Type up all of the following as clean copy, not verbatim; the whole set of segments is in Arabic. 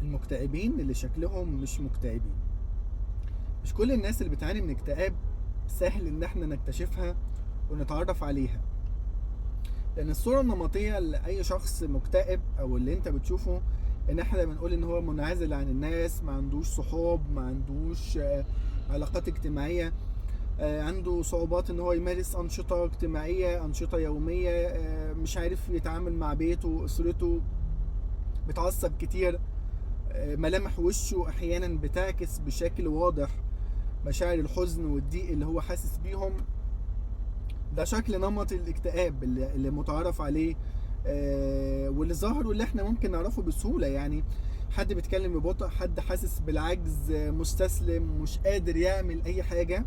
المكتئبين اللي شكلهم مش مكتئبين. مش كل الناس اللي بتعاني من اكتئاب سهل ان احنا نكتشفها ونتعرف عليها، لان الصورة النمطية لأي شخص مكتئب او اللي انت بتشوفه ان احنا بنقول ان هو منعزل عن الناس، ما عندوش صحاب، ما عندوش علاقات اجتماعية، عنده صعوبات ان هو يمارس انشطة اجتماعية، انشطة يومية، مش عارف يتعامل مع بيته واسرته، بيتعصب كتير، ملامح وشه احيانا بتعكس بشكل واضح مشاعر الحزن والضيق اللي هو حاسس بيهم. ده شكل نمط الاكتئاب اللي متعارف عليه، واللي ظاهر واللي احنا ممكن نعرفه بسهولة. يعني حد بيتكلم ببطء، حد حاسس بالعجز، مستسلم، مش قادر يعمل اي حاجة.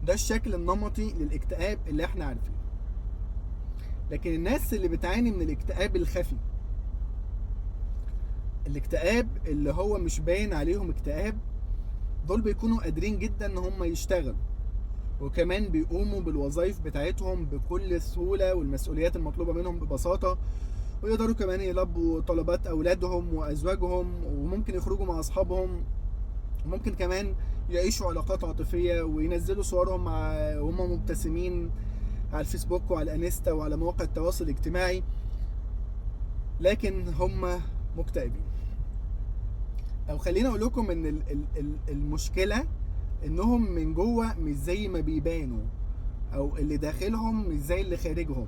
ده الشكل النمطي للاكتئاب اللي احنا عارفينه. لكن الناس اللي بتعاني من الاكتئاب الخفي، الاكتئاب اللي هو مش باين عليهم اكتئاب، دول بيكونوا قادرين جدا ان هم يشتغلوا، وكمان بيقوموا بالوظائف بتاعتهم بكل سهولة والمسؤوليات المطلوبة منهم ببساطة، ويقدروا كمان يلبوا طلبات أولادهم وأزواجهم، وممكن يخرجوا مع أصحابهم، وممكن كمان يعيشوا علاقات عاطفية وينزلوا صورهم وهم مبتسمين على الفيسبوك وعلى الانستا وعلى مواقع التواصل الاجتماعي، لكن هم مكتئبين. أو خليني أقول لكم إن المشكلة إنهم من جوه مش زي ما بيبانوا، أو اللي داخلهم مش زي اللي خارجهم.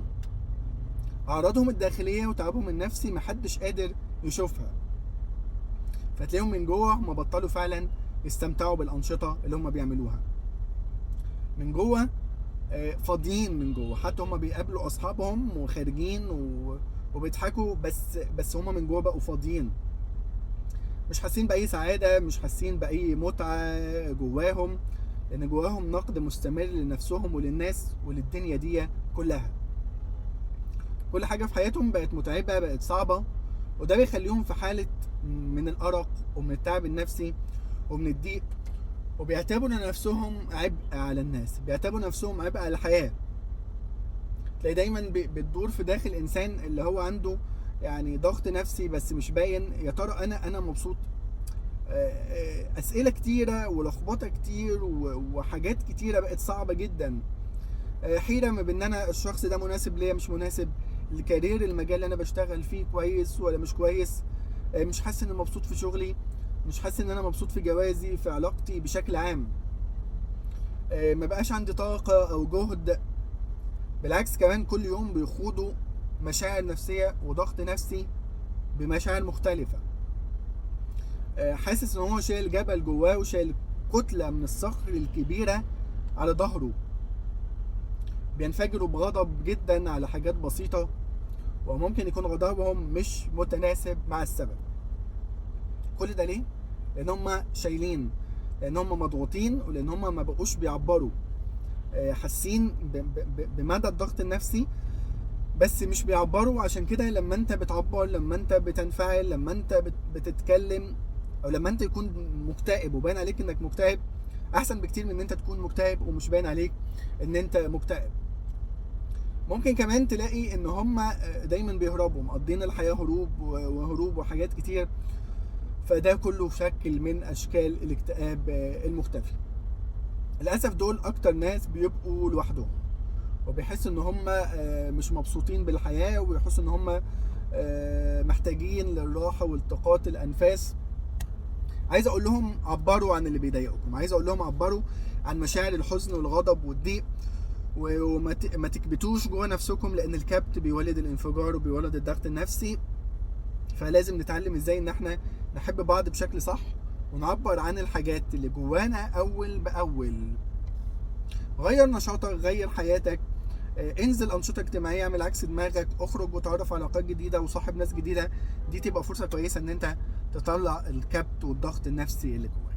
أعراضهم الداخلية وتعبهم النفسي محدش قادر يشوفها، فتلاقيهم من جوه هم بطلوا فعلا يستمتعوا بالأنشطة اللي هم بيعملوها. من جوه فاضيين من جوه، حتى هم بيقابلوا أصحابهم وخارجين وبيضحكوا، بس هم من جوه بقوا فاضيين، مش حاسين بأي سعادة، مش حاسين بأي متعة جواهم، لأن جواهم نقد مستمر لنفسهم وللناس وللدنيا دي كلها. كل حاجة في حياتهم بقت متعبة، بقت صعبة، وده بيخليهم في حالة من الأرق ومن التعب النفسي ومن الضيق، وبيعتبروا نفسهم عبء على الناس، بيعتبروا نفسهم عبء على الحياة. تلاقي دايما بتدور في داخل إنسان اللي هو عنده يعني ضغط نفسي بس مش باين. يا ترى أنا مبسوط؟ أسئلة كتيرة ولخبطة كتير وحاجات كتيرة بقت صعبة جدا. حيرة ما بين أنا الشخص ده مناسب ليا مش مناسب، الكارير المجال اللي أنا بشتغل فيه كويس ولا مش كويس، مش حاسس إني مبسوط في شغلي، مش حاسس إن أنا مبسوط في جوازي، في علاقتي بشكل عام. ما بقاش عندي طاقة أو جهد، بالعكس كمان كل يوم بيخوضوا مشاعر نفسية وضغط نفسي بمشاعر مختلفة. حاسس ان هو شايل جبل جواه وشايل كتلة من الصخر الكبيرة على ظهره. بينفجروا بغضب جدا على حاجات بسيطة، وممكن يكون غضبهم مش متناسب مع السبب. كل ده ليه؟ لان هم شايلين، لان هم مضغوطين، ولان هم ما بقوش بيعبروا، حاسين بمدى الضغط النفسي بس مش بيعبروا. عشان كده لما انت بتعبر، لما انت بتنفعل، لما انت بتتكلم، او لما انت يكون مكتئب وباين عليك انك مكتئب، احسن بكتير من ان انت تكون مكتئب ومش باين عليك ان انت مكتئب. ممكن كمان تلاقي ان هم دايما بيهربوا، مقضين الحياة هروب وهروب وحاجات كتير، فده كله شكل من اشكال الاكتئاب المختفي. للاسف دول اكتر ناس بيبقوا لوحدهم، وبيحسوا ان هم مش مبسوطين بالحياة، وبيحسوا ان هم محتاجين للراحة والتقاط الانفاس. عايز اقول لهم عبروا عن اللي بيضايقكم، عايز اقول لهم عبروا عن مشاعر الحزن والغضب والضيق، وما تكبتوش جوه نفسكم، لان الكبت بيولد الانفجار وبيولد الضغط النفسي. فلازم نتعلم ازاي ان احنا نحب بعض بشكل صح، ونعبر عن الحاجات اللي جوانا اول باول. غير نشاطك، غير حياتك، انزل انشطه اجتماعيه، اعمل عكس دماغك، اخرج وتعرف على علاقات جديده وصاحب ناس جديده. دي تبقى فرصه كويسه ان انت تطلع الكبت والضغط النفسي اللي جواك.